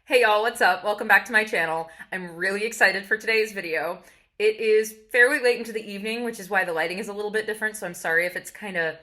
Hey y'all, what's up? Welcome back to my channel. I'm really excited for today's video. It is fairly late into the evening, which is why the lighting is a little bit different, so I'm sorry if it's kind of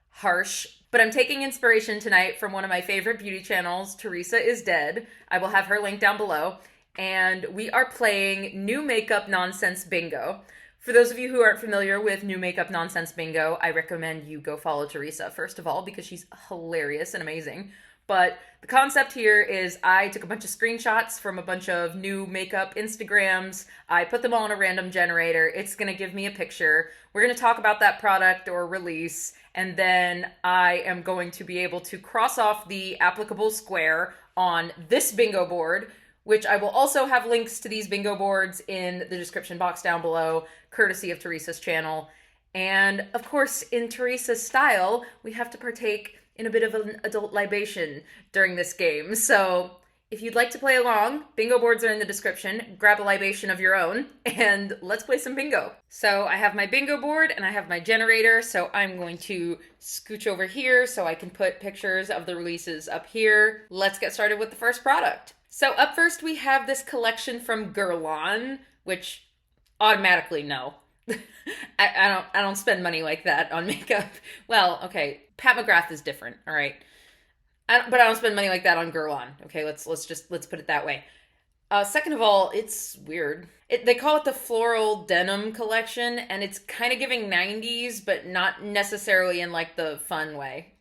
harsh. But I'm taking inspiration tonight from one of my favorite beauty channels, Theresa is Dead. I will have her link down below. And we are playing New Makeup Nonsense Bingo. For those of you who aren't familiar with New Makeup Nonsense Bingo, I recommend you go follow Theresa, first of all, because she's hilarious and amazing. But the concept here is I took a bunch of screenshots from a bunch of new makeup Instagrams. I put them all in a random generator. It's going to give me a picture. We're going to talk about that product or release, and then I am going to be able to cross off the applicable square on this bingo board, which I will also have links to these bingo boards in the description box down below, courtesy of Theresa's channel. And of course, in Theresa's style, we have to partake in a bit of an adult libation during this game. So if you'd like to play along, bingo boards are in the description. Grab a libation of your own and let's play some bingo. So I have my bingo board and I have my generator. So I'm going to scooch over here so I can put pictures of the releases up here. Let's get started with the first product. So up first we have this collection from Guerlain, which automatically no. I don't spend money like that on makeup. Well, okay, Pat McGrath is different, all right. But I don't spend money like that on Guerlain. Okay, let's put it that way. Second of all, it's weird. They call it the floral denim collection, and it's kind of giving 90s, but not necessarily in like the fun way.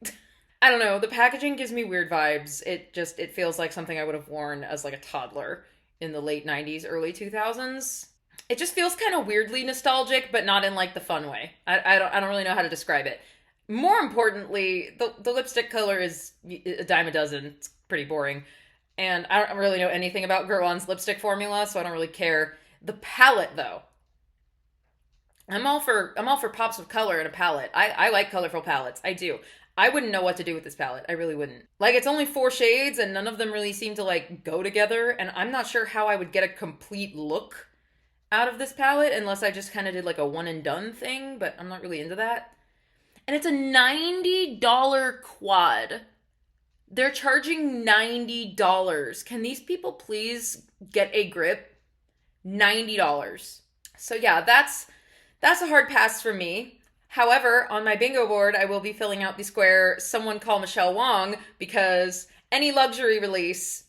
I don't know. The packaging gives me weird vibes. It feels like something I would have worn as like a toddler in the late 90s, early 2000s. It just feels kind of weirdly nostalgic, but not in like the fun way. I don't really know how to describe it. More importantly, the lipstick color is a dime a dozen. It's pretty boring. And I don't really know anything about Guerlain's lipstick formula, so I don't really care. The palette, though. I'm all for pops of color in a palette. I like colorful palettes. I do. I wouldn't know what to do with this palette. I really wouldn't. Like, it's only 4 shades, and none of them really seem to, like, go together, and I'm not sure how I would get a complete look out of this palette unless I just kind of did, like, a one-and-done thing, but I'm not really into that. And it's a $90 quad. They're charging $90. Can these people please get a grip? $90. So yeah, that's a hard pass for me. However, on my bingo board, I will be filling out the square "Someone Call Michelle Wong," because any luxury release,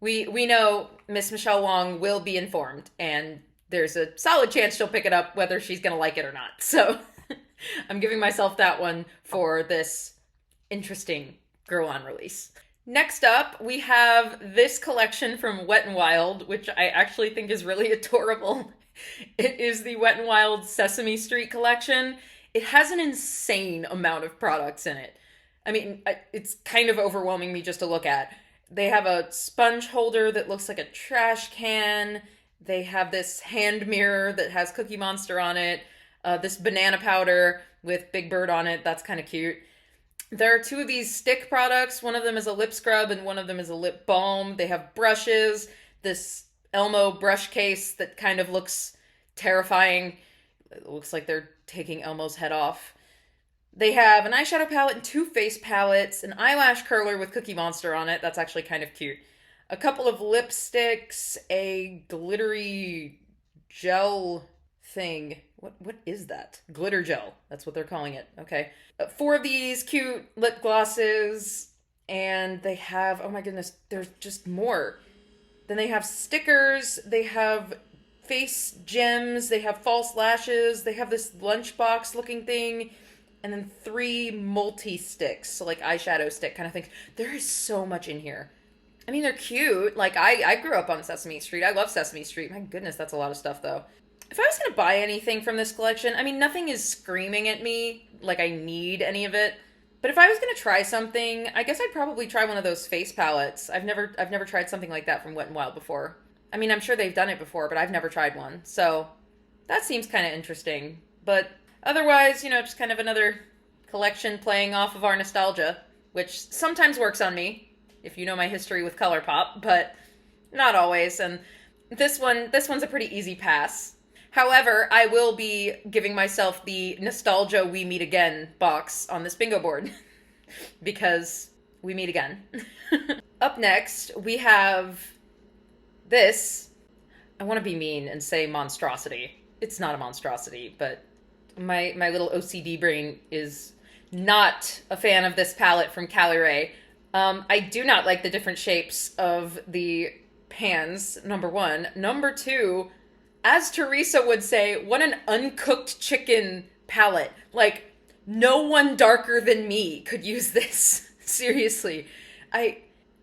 we know Miss Michelle Wong will be informed, and there's a solid chance she'll pick it up whether she's gonna like it or not. So I'm giving myself that one for this interesting Guerlain release. Next up, we have this collection from Wet n Wild, which I actually think is really adorable. It is the Wet n Wild Sesame Street collection. It has an insane amount of products in it. I mean, it's kind of overwhelming me just to look at. They have a sponge holder that looks like a trash can. They have this hand mirror that has Cookie Monster on it. This banana powder with Big Bird on it. That's kind of cute. There are 2 of these stick products. One of them is a lip scrub and one of them is a lip balm. They have brushes. This Elmo brush case that kind of looks terrifying. It looks like they're taking Elmo's head off. They have an eyeshadow palette and 2 face palettes, an eyelash curler with Cookie Monster on it. That's actually kind of cute. A couple of lipsticks, a glittery gel thing. What is that? Glitter gel. That's what they're calling it. Okay. 4 of these cute lip glosses, and they have, oh my goodness, there's just more. Then they have stickers, they have face gems, they have false lashes, they have this lunchbox looking thing, and then 3 multi-sticks, so like eyeshadow stick kind of thing. There is so much in here. I mean, they're cute. Like, I grew up on Sesame Street. I love Sesame Street. My goodness, that's a lot of stuff, though. If I was going to buy anything from this collection, I mean, nothing is screaming at me like I need any of it. But if I was going to try something, I guess I'd probably try one of those face palettes. I've never tried something like that from Wet n Wild before. I mean, I'm sure they've done it before, but I've never tried one. So that seems kind of interesting. But otherwise, you know, just kind of another collection playing off of our nostalgia, which sometimes works on me, if you know my history with ColourPop, but not always. And this one's a pretty easy pass. However, I will be giving myself the Nostalgia We Meet Again box on this bingo board because we meet again. Up next, we have this. I want to be mean and say monstrosity. It's not a monstrosity, but my little OCD brain is not a fan of this palette from Cali Ray. I do not like the different shapes of the pans, number one. Number two, as Theresa would say, what an uncooked chicken palette. Like, no one darker than me could use this. Seriously.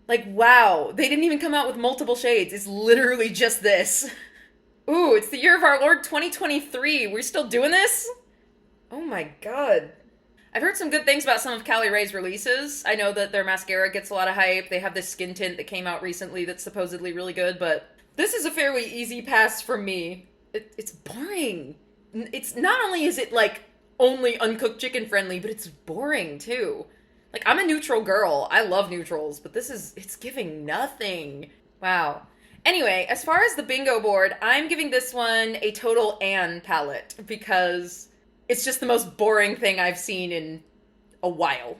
Wow. They didn't even come out with multiple shades. It's literally just this. Ooh, it's the year of our Lord 2023. We're still doing this? Oh my god. I've heard some good things about some of Cali Ray's releases. I know that their mascara gets a lot of hype. They have this skin tint that came out recently that's supposedly really good, but this is a fairly easy pass from me. It's boring. It's not only is it like only uncooked chicken friendly, but it's boring too. Like, I'm a neutral girl. I love neutrals, but it's giving nothing. Wow. Anyway, as far as the bingo board, I'm giving this one a total Anne palette because it's just the most boring thing I've seen in a while.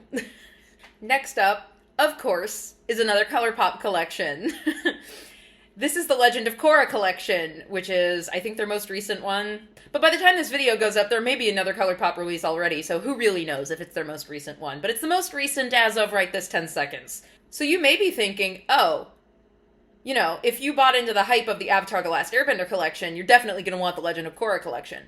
Next up, of course, is another ColourPop collection. This is the Legend of Korra collection, which is, I think, their most recent one. But by the time this video goes up, there may be another ColourPop release already, so who really knows if it's their most recent one. But it's the most recent as of right this 10 seconds. So you may be thinking, oh, you know, if you bought into the hype of the Avatar The Last Airbender collection, you're definitely going to want the Legend of Korra collection.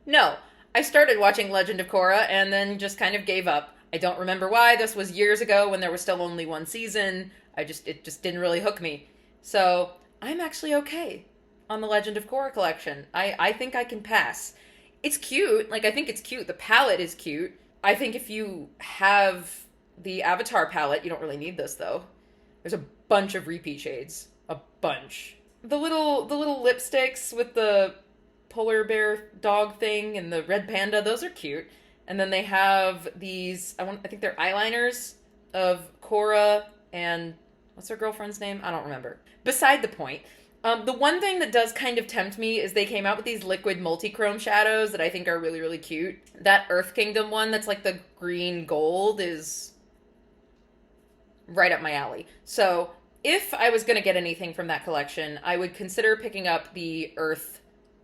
No. I started watching Legend of Korra and then just kind of gave up. I don't remember why. This was years ago when there was still only one season. It just didn't really hook me. So I'm actually okay on the Legend of Korra collection. I think I can pass. It's cute. Like, I think it's cute. The palette is cute. I think if you have the Avatar palette, you don't really need this, though. There's a bunch of repeat shades. A bunch. The little lipsticks with the polar bear dog thing and the red panda, those are cute. And then they have these, I think they're eyeliners of Korra and what's her girlfriend's name? I don't remember. Beside the point. The one thing that does kind of tempt me is they came out with these liquid multi-chrome shadows that I think are really, really cute. That Earth Kingdom one that's like the green gold is right up my alley. So if I was going to get anything from that collection, I would consider picking up the Earth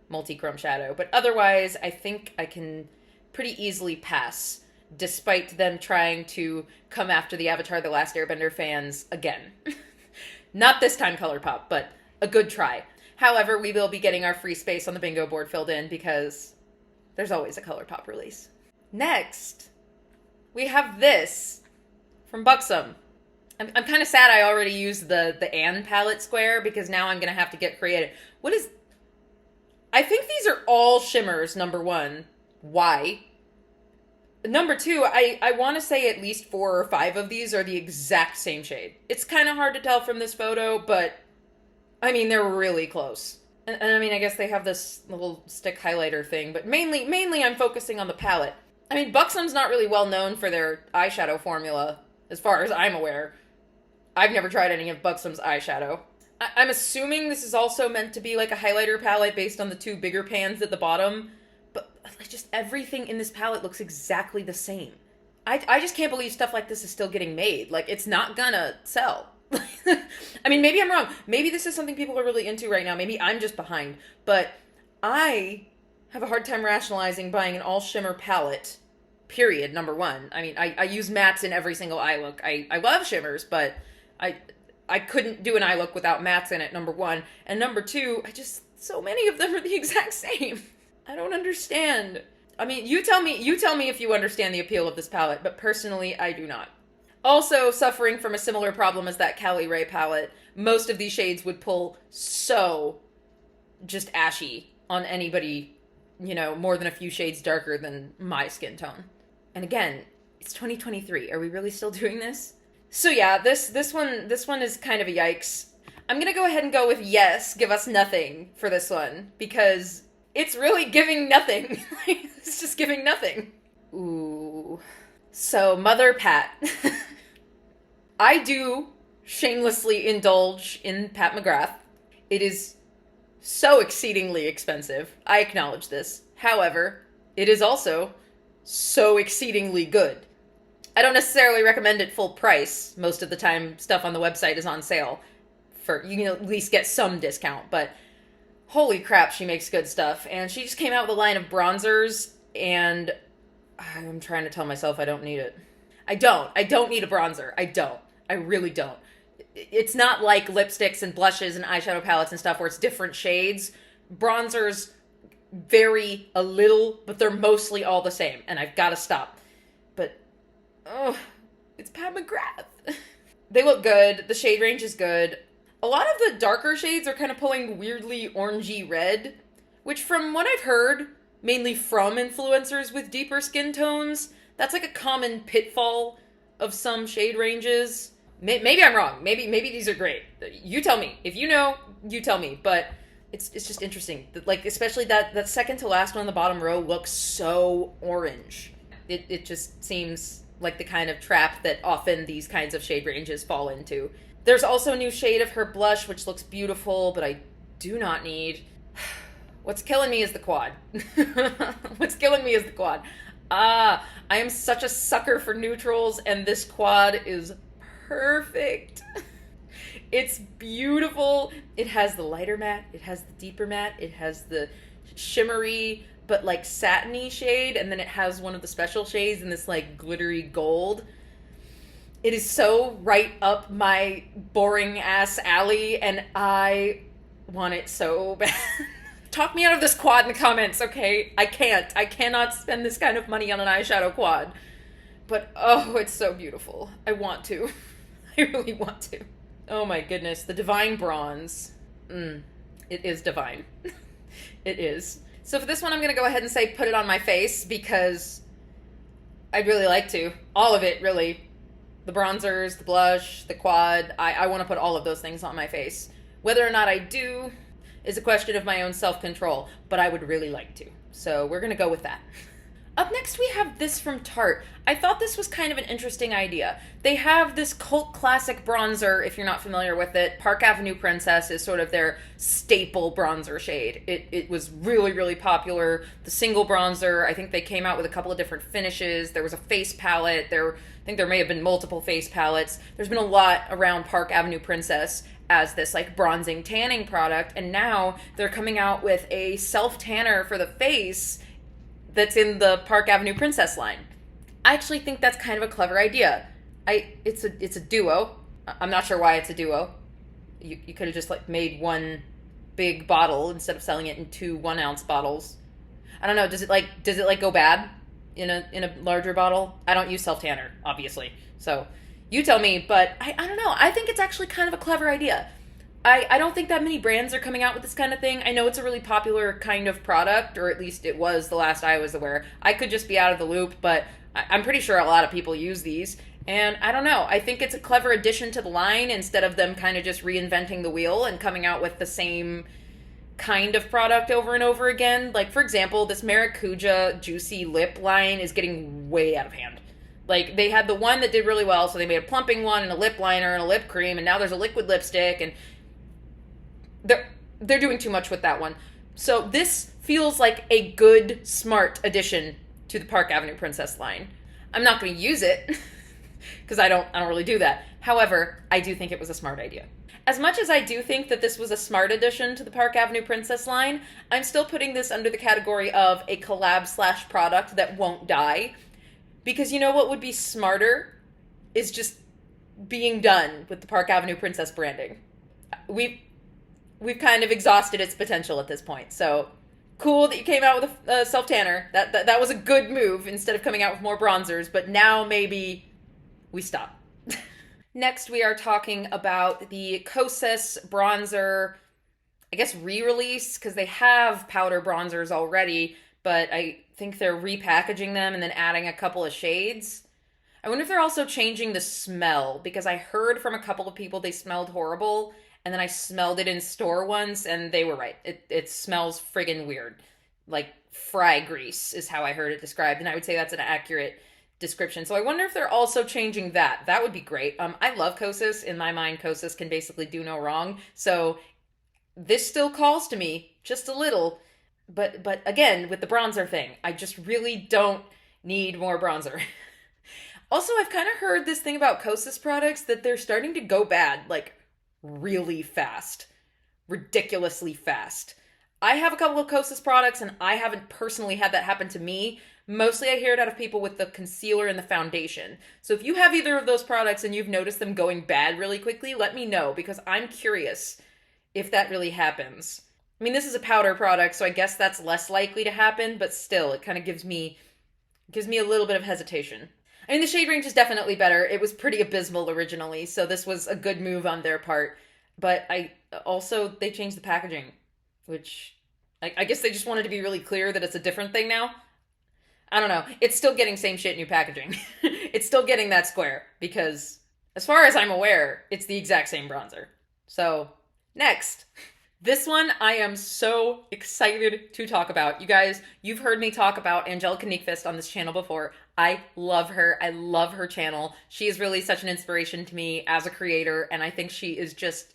multi-chrome shadow. But otherwise, I think I can pretty easily pass, despite them trying to come after the Avatar The Last Airbender fans again. Not this time, ColourPop, but a good try. However, we will be getting our free space on the bingo board filled in because there's always a ColourPop release. Next, we have this from Buxom. I'm kind of sad I already used the Anne palette square because now I'm going to have to get creative. I think these are all shimmers, number one. Why? Number two, I want to say at least 4 or 5 of these are the exact same shade. It's kind of hard to tell from this photo, but I mean, they're really close. And I mean, I guess they have this little stick highlighter thing, but mainly I'm focusing on the palette. I mean, Buxom's not really well known for their eyeshadow formula, as far as I'm aware. I've never tried any of Buxom's eyeshadow. I'm assuming this is also meant to be like a highlighter palette based on the 2 bigger pans at the bottom, but just everything in this palette looks exactly the same. I just can't believe stuff like this is still getting made. Like, it's not gonna sell. I mean, maybe I'm wrong. Maybe this is something people are really into right now. Maybe I'm just behind. But I have a hard time rationalizing buying an all-shimmer palette, period, number one. I mean, I use mattes in every single eye look. I love shimmers, but I couldn't do an eye look without mattes in it, number one. And number two, so many of them are the exact same. I don't understand. I mean, you tell me if you understand the appeal of this palette, but personally, I do not. Also, suffering from a similar problem as that Cali Ray palette, most of these shades would pull so just ashy on anybody, you know, more than a few shades darker than my skin tone. And again, it's 2023. Are we really still doing this? So yeah, this one is kind of a yikes. I'm gonna go ahead and go with yes, give us nothing for this one, because it's really giving nothing. It's just giving nothing. Ooh. So, Mother Pat. I do shamelessly indulge in Pat McGrath. It is so exceedingly expensive. I acknowledge this. However, it is also so exceedingly good. I don't necessarily recommend it full price. Most of the time, stuff on the website is on sale. For you can at least get some discount, but holy crap, she makes good stuff. And she just came out with a line of bronzers, and I'm trying to tell myself I don't need it. I don't. I don't need a bronzer. I don't. I really don't. It's not like lipsticks and blushes and eyeshadow palettes and stuff where it's different shades. Bronzers vary a little, but they're mostly all the same, and I've got to stop. But, oh, it's Pat McGrath. They look good. The shade range is good. A lot of the darker shades are kind of pulling weirdly orangey red, which from what I've heard, mainly from influencers with deeper skin tones, that's like a common pitfall of some shade ranges. Maybe I'm wrong. Maybe these are great. You tell me. If you know, you tell me. But it's just interesting. Like, especially that second to last one on the bottom row looks so orange. It just seems like the kind of trap that often these kinds of shade ranges fall into. There's also a new shade of her blush, which looks beautiful, but I do not need. What's killing me is the quad. What's killing me is the quad. I am such a sucker for neutrals, and this quad is perfect. It's beautiful. It has the lighter matte, it has the deeper matte, it has the shimmery but like satiny shade, and then it has one of the special shades in this like glittery gold. It is so right up my boring ass alley, and I want it so bad. Talk me out of this quad in the comments, okay? I can't. I cannot spend this kind of money on an eyeshadow quad. But, oh, it's so beautiful. I want to. I really want to. Oh my goodness. The Divine Bronze. It is divine. It is. So for this one, I'm going to go ahead and say put it on my face because I'd really like to. All of it, really. The bronzers, the blush, the quad. I want to put all of those things on my face. Whether or not I do is a question of my own self-control, but I would really like to. So we're going to go with that. Up next, we have this from Tarte. I thought this was kind of an interesting idea. They have this cult classic bronzer, if you're not familiar with it. Park Avenue Princess is sort of their staple bronzer shade. It was really, really popular. The single bronzer, I think they came out with a couple of different finishes. There was a face palette. I think there may have been multiple face palettes. There's been a lot around Park Avenue Princess as this like bronzing tanning product, and now they're coming out with a self-tanner for the face that's in the Park Avenue Princess line. I actually think that's kind of a clever idea. It's a duo. I'm not sure why it's a duo. You could have just like made one big bottle instead of selling it in two 1 ounce bottles. I don't know. Does it like go bad in a larger bottle? I don't use self tanner, obviously. So you tell me. But I don't know. I think it's actually kind of a clever idea. I don't think that many brands are coming out with this kind of thing. I know it's a really popular kind of product, or at least it was the last I was aware. I could just be out of the loop, but I'm pretty sure a lot of people use these. And I don't know. I think it's a clever addition to the line instead of them kind of just reinventing the wheel and coming out with the same kind of product over and over again. Like, for example, this Maracuja Juicy Lip line is getting way out of hand. Like, they had the one that did really well, so they made a plumping one and a lip liner and a lip cream, and now there's a liquid lipstick, and they're doing too much with that one. So this feels like a good, smart addition to the Park Avenue Princess line. I'm not going to use it because I don't really do that. However, I do think it was a smart idea. As much as I do think that this was a smart addition to the Park Avenue Princess line, I'm still putting this under the category of a collab/product that won't die. Because you know what would be smarter is just being done with the Park Avenue Princess branding. We've kind of exhausted its potential at this point. So cool that you came out with a self-tanner. That was a good move instead of coming out with more bronzers, but now maybe we stop. Next, we are talking about the COSSIS Bronzer, I guess re-release, because they have powder bronzers already, but I think they're repackaging them and then adding a couple of shades. I wonder if they're also changing the smell, because I heard from a couple of people they smelled horrible, and then I smelled it in store once, and they were right. It smells friggin' weird. Like fry grease is how I heard it described, and I would say that's an accurate description. So I wonder if they're also changing that. That would be great. I love COSSIS. In my mind, COSSIS can basically do no wrong. So this still calls to me just a little. But again, with the bronzer thing, I just really don't need more bronzer. Also, I've kind of heard this thing about COSSIS products that they're starting to go bad, like, really fast. Ridiculously fast. I have a couple of COSSIS products, and I haven't personally had that happen to me. Mostly I hear it out of people with the concealer and the foundation. So if you have either of those products and you've noticed them going bad really quickly, let me know, because I'm curious if that really happens. I mean, this is a powder product, so I guess that's less likely to happen, but still, it kind of gives me a little bit of hesitation. I mean, the shade range is definitely better. It was pretty abysmal originally, so this was a good move on their part. But they changed the packaging, which I guess they just wanted to be really clear that it's a different thing now. I don't know. It's still getting same shit, new packaging. It's still getting that square, because as far as I'm aware, it's the exact same bronzer. So, next. This one I am so excited to talk about. You guys, you've heard me talk about Angelica Nyqvist on this channel before. I love her. I love her channel. She is really such an inspiration to me as a creator, and I think she is just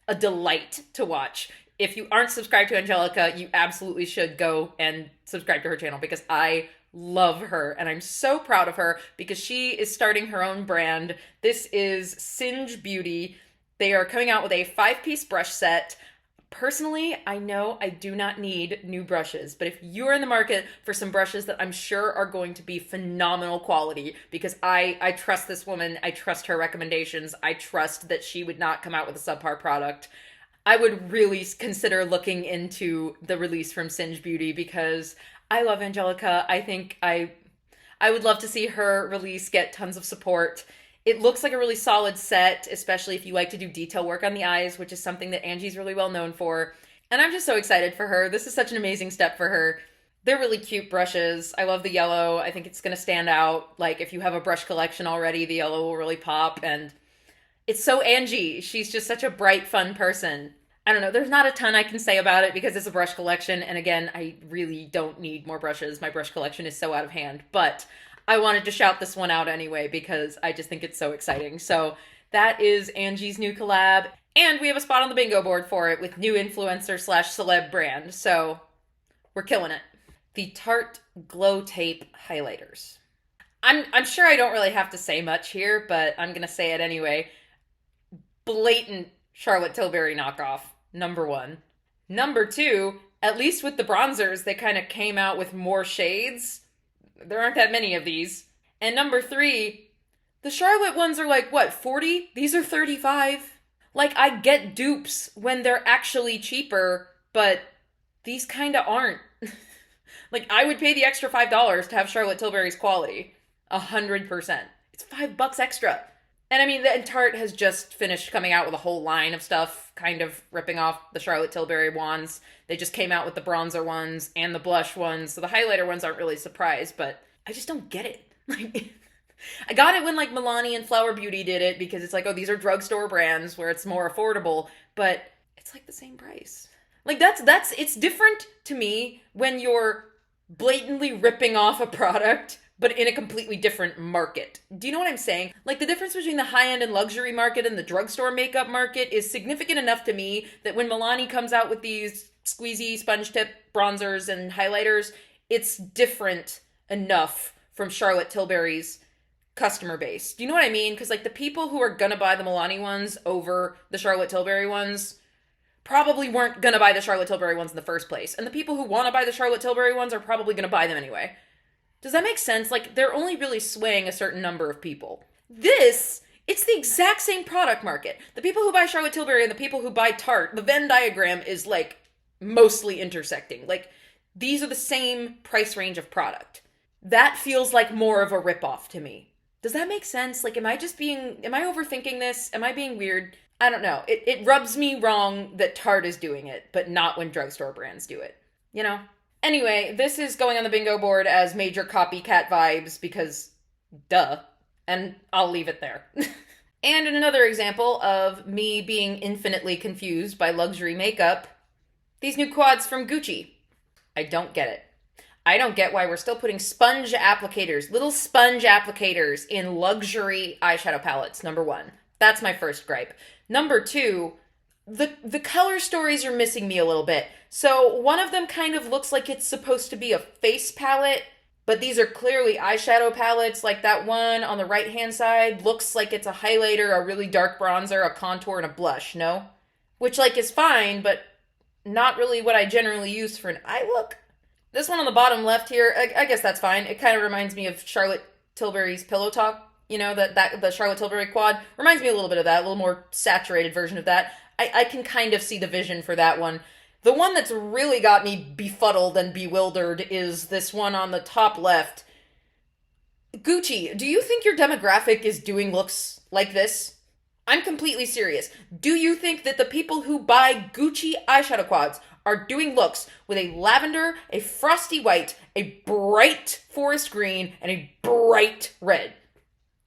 a delight to watch. If you aren't subscribed to Angelica, you absolutely should go and subscribe to her channel, because I love her, and I'm so proud of her because she is starting her own brand. This is Singe Beauty. They are coming out with a 5-piece brush set. Personally, I know I do not need new brushes, but if you're in the market for some brushes that I'm sure are going to be phenomenal quality, because I trust this woman, I trust her recommendations, I trust that she would not come out with a subpar product, I would really consider looking into the release from Singe Beauty, because I love Angelica. I think I would love to see her release get tons of support. It looks like a really solid set, especially if you like to do detail work on the eyes, which is something that Angie's really well known for. And I'm just so excited for her. This is such an amazing step for her. They're really cute brushes. I love the yellow. I think it's going to stand out. Like, if you have a brush collection already, the yellow will really pop. And it's so Angie. She's just such a bright, fun person. I don't know. There's not a ton I can say about it because it's a brush collection. And again, I really don't need more brushes. My brush collection is so out of hand. But I wanted to shout this one out anyway because I just think it's so exciting. So that is Angie's new collab. And we have a spot on the bingo board for it with new influencer / celeb brand. So we're killing it. The Tarte Glow Tape Highlighters. I'm sure I don't really have to say much here, but I'm going to say it anyway. Blatant Charlotte Tilbury knockoff, number one. Number two, at least with the bronzers, they kind of came out with more shades. There aren't that many of these. And number three, the Charlotte ones are like, what, 40? These are 35. Like, I get dupes when they're actually cheaper, but these kind of aren't. Like, I would pay the extra $5 to have Charlotte Tilbury's quality. 100%. It's $5 extra. And I mean, the Tarte has just finished coming out with a whole line of stuff, kind of ripping off the Charlotte Tilbury ones. They just came out with the bronzer ones and the blush ones, so the highlighter ones aren't really a surprise, but I just don't get it. Like, I got it when, like, Milani and Flower Beauty did it, because it's like, oh, these are drugstore brands where it's more affordable, but it's like the same price. Like, it's different to me when you're blatantly ripping off a product, but in a completely different market. Do you know what I'm saying? Like, the difference between the high-end and luxury market and the drugstore makeup market is significant enough to me that when Milani comes out with these squeezy sponge tip bronzers and highlighters, it's different enough from Charlotte Tilbury's customer base. Do you know what I mean? Because, like, the people who are gonna buy the Milani ones over the Charlotte Tilbury ones probably weren't gonna buy the Charlotte Tilbury ones in the first place. And the people who want to buy the Charlotte Tilbury ones are probably gonna buy them anyway. Does that make sense? Like, they're only really swaying a certain number of people. It's the exact same product market. The people who buy Charlotte Tilbury and the people who buy Tarte, the Venn diagram is, like, mostly intersecting. Like, these are the same price range of product. That feels like more of a ripoff to me. Does that make sense? Like, am I overthinking this? Am I being weird? I don't know. It rubs me wrong that Tarte is doing it, but not when drugstore brands do it. You know? Anyway, this is going on the bingo board as major copycat vibes because, duh. And I'll leave it there. And in another example of me being infinitely confused by luxury makeup, these new quads from Gucci. I don't get it. I don't get why we're still putting sponge applicators, little sponge applicators in luxury eyeshadow palettes, number one. That's my first gripe. Number two, the color stories are missing me a little bit. So one of them kind of looks like it's supposed to be a face palette, but these are clearly eyeshadow palettes. Like that one on the right-hand side looks like it's a highlighter, a really dark bronzer, a contour, and a blush, no? Which, like, is fine, but not really what I generally use for an eye look. This one on the bottom left here, I guess that's fine. It kind of reminds me of Charlotte Tilbury's Pillow Talk. You know, that the Charlotte Tilbury quad reminds me a little bit of that, a little more saturated version of that. I can kind of see the vision for that one. The one that's really got me befuddled and bewildered is this one on the top left. Gucci, do you think your demographic is doing looks like this? I'm completely serious. Do you think that the people who buy Gucci eyeshadow quads are doing looks with a lavender, a frosty white, a bright forest green, and a bright red?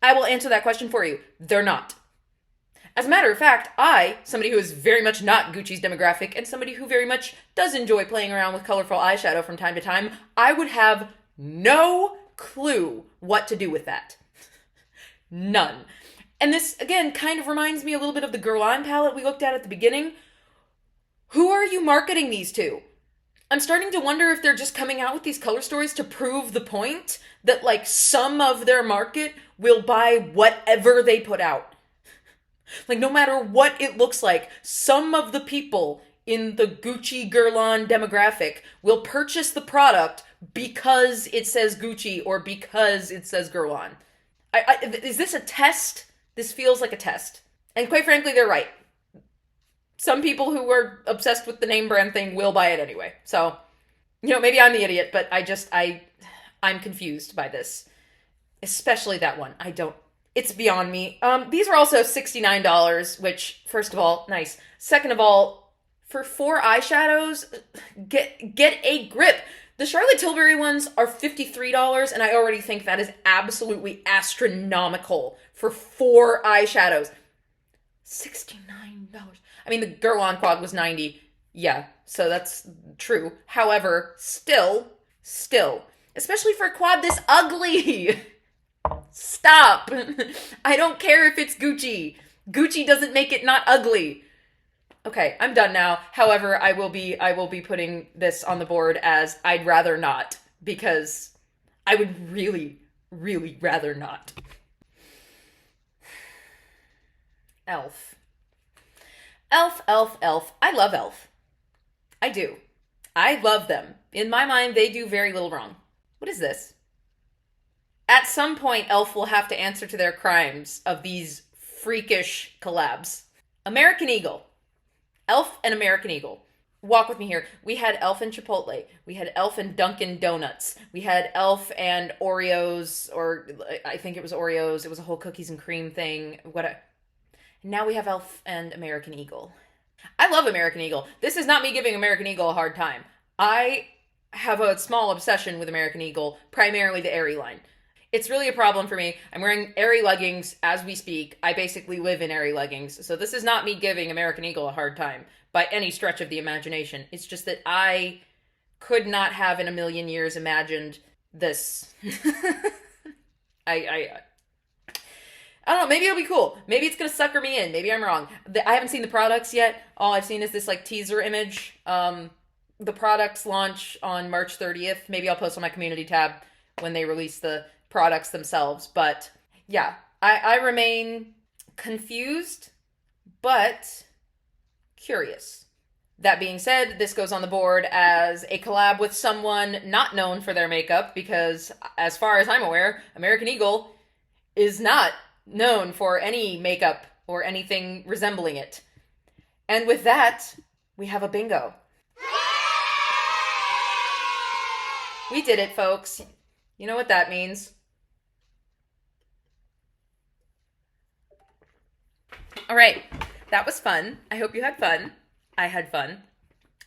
I will answer that question for you. They're not. As a matter of fact, I, somebody who is very much not Gucci's demographic and somebody who very much does enjoy playing around with colorful eyeshadow from time to time, I would have no clue what to do with that. None. And this, again, kind of reminds me a little bit of the Guerlain palette we looked at the beginning. Who are you marketing these to? I'm starting to wonder if they're just coming out with these color stories to prove the point that, like, some of their market will buy whatever they put out. Like, no matter what it looks like, some of the people in the Gucci Guerlain demographic will purchase the product because it says Gucci or because it says Guerlain. Is this a test? This feels like a test. And quite frankly, they're right. Some people who are obsessed with the name brand thing will buy it anyway. So, you know, maybe I'm the idiot, but I'm confused by this. Especially that one. It's beyond me. These are also $69, which, first of all, nice. Second of all, for 4 eyeshadows, get a grip. The Charlotte Tilbury ones are $53, and I already think that is absolutely astronomical for 4 eyeshadows. $69. I mean, the Guerlain quad was $90. Yeah, so that's true. However, still, especially for a quad this ugly. Stop. I don't care if it's Gucci. Gucci doesn't make it not ugly. Okay, I'm done now. However, I will be putting this on the board as I'd rather not, because I would really, really rather not. Elf. Elf. I love Elf. I do. I love them. In my mind, they do very little wrong. What is this? At some point, Elf will have to answer to their crimes of these freakish collabs. American Eagle. Elf and American Eagle. Walk with me here. We had Elf and Chipotle. We had Elf and Dunkin' Donuts. We had Elf and Oreos, or I think it was Oreos. It was a whole cookies and cream thing. Now we have Elf and American Eagle. I love American Eagle. This is not me giving American Eagle a hard time. I have a small obsession with American Eagle, primarily the Aerie line. It's really a problem for me. I'm wearing Aerie leggings as we speak. I basically live in Aerie leggings. So this is not me giving American Eagle a hard time by any stretch of the imagination. It's just that I could not have in a million years imagined this. I don't know, maybe it'll be cool. Maybe it's gonna sucker me in. Maybe I'm wrong. I haven't seen the products yet. All I've seen is this, like, teaser image. The products launch on March 30th. Maybe I'll post on my community tab when they release the products themselves. But yeah, I remain confused, but curious. That being said, this goes on the board as a collab with someone not known for their makeup, because as far as I'm aware, American Eagle is not known for any makeup or anything resembling it. And with that, we have a bingo. We did it, folks. You know what that means. All right, that was fun. I hope you had fun. I had fun.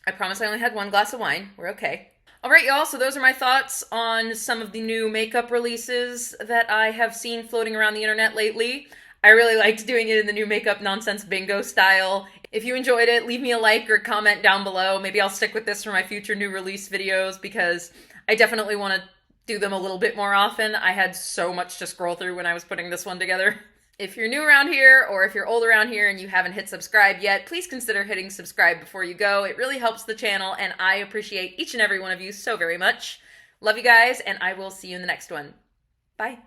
I promise I only had 1 glass of wine. We're okay. All right, y'all, so those are my thoughts on some of the new makeup releases that I have seen floating around the internet lately. I really liked doing it in the new makeup nonsense bingo style. If you enjoyed it, leave me a like or comment down below. Maybe I'll stick with this for my future new release videos, because I definitely want to do them a little bit more often. I had so much to scroll through when I was putting this one together. If you're new around here, or if you're old around here and you haven't hit subscribe yet, please consider hitting subscribe before you go. It really helps the channel, and I appreciate each and every one of you so very much. Love you guys, and I will see you in the next one. Bye.